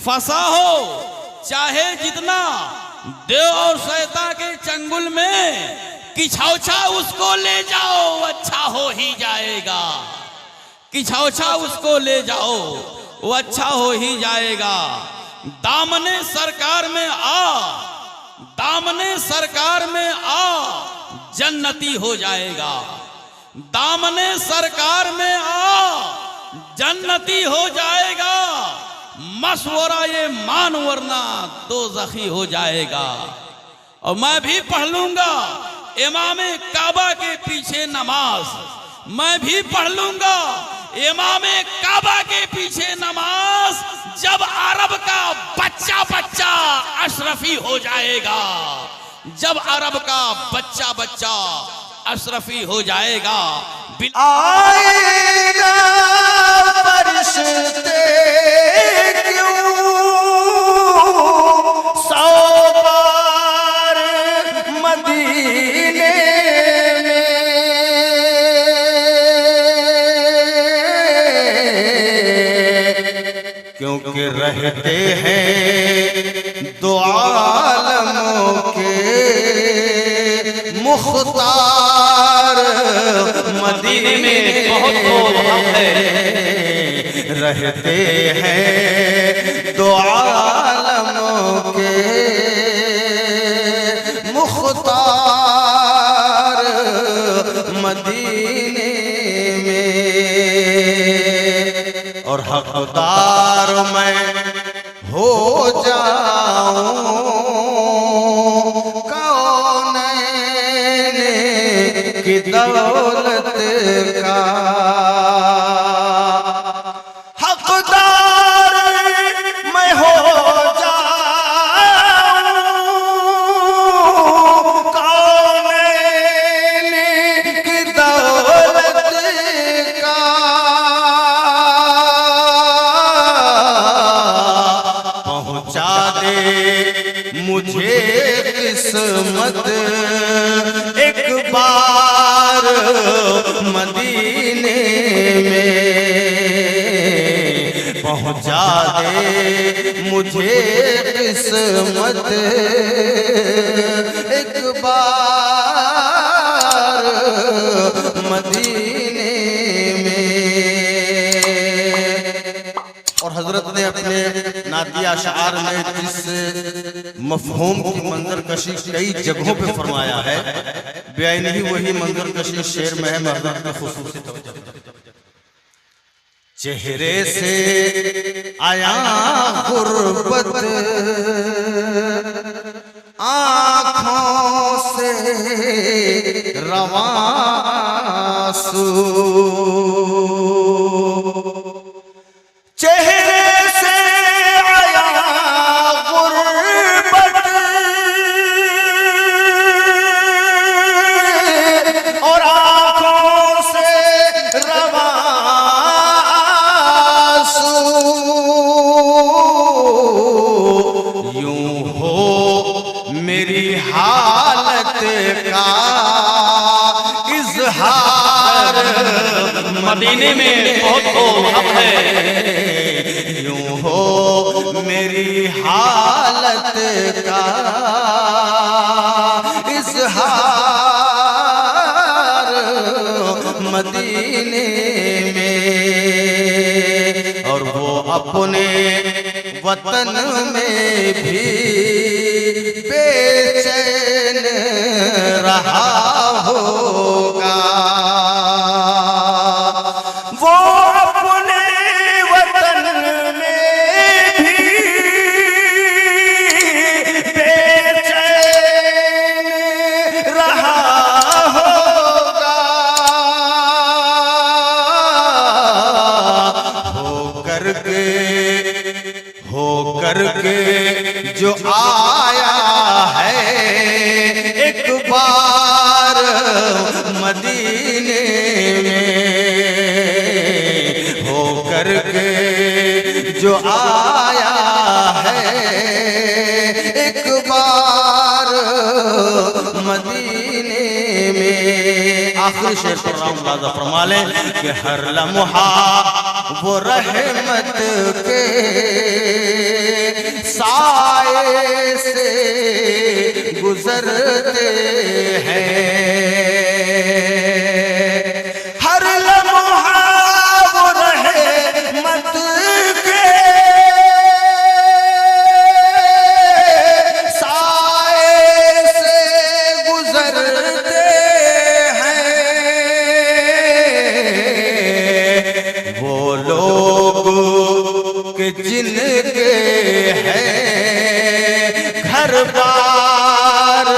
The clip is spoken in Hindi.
फंसा हो चाहे जितना देव और शैतान के चंगुल में, किछौछा उसको ले जाओ अच्छा हो ही जाएगा। किछौछा उसको ले जाओ वो अच्छा हो ही जाएगा। दामने सरकार में आ, दामने सरकार में आ, जन्नती हो जाएगा। दामने सरकार में आ, जन्नती हो जाएगा। मशवरा ये मान वरना दोज़खी हो जाएगा। और मैं भी पढ़ लूंगा इमामे काबा के पीछे नमाज, मैं भी पढ़ लूंगा इमामे काबा के पीछे नमाज, जब अरब का बच्चा बच्चा अशरफी हो जाएगा। जब अरब का बच्चा बच्चा अशरफी हो जाएगा। आएगा फरिश्ते क्यों 100 बार मदीने में, क्योंकि रहते हैं दो आलमों के मुख्तार मदीने में बहुत रहते हैं दो आलमों के मुख्तार मदीने में। और हकदार मैं हो जाऊं की दौलत का, हकदार मैं हो जाऊं कौनैन की दौलत का। पहुंचा दे मुझे किस्मत एक बार मदीने में, पहुंचा दे मुझे किस्मत एक बार मदीने में। और हजरत ने अपने नातिया अशआर में जिस मफहूम की मंजर कशी कई जगहों पे फरमाया है, बेआईन ही वही मंजर कशी शेर में है। हजरत ने खुसूसी चेहरे से आया गुर्बत, आँखों से रवां आंसू, चेहरे से आया गुर्बत और आँखों से रवां आंसू। यूं हो मेरी हालत का इजहार मदीने में बहुत है। यूं हो मेरी हालत का इजहार मदीने में। और वो अपने वतन में भी बेचैन रहा होगा। वो अपने वतन में भी बेचैन रहा होगा। हो करके जो आया है एक बार मदीने में, हो करके जो आया है एक बार मदीने में। आखिरी शेर पर राम फरमा ले कि हर लम्हा वो रहमत के गुजरते हैं। हर लम्हा वो रहमत के साए से गुजरते हैं। वो लोग कि जिनके हैं घर बार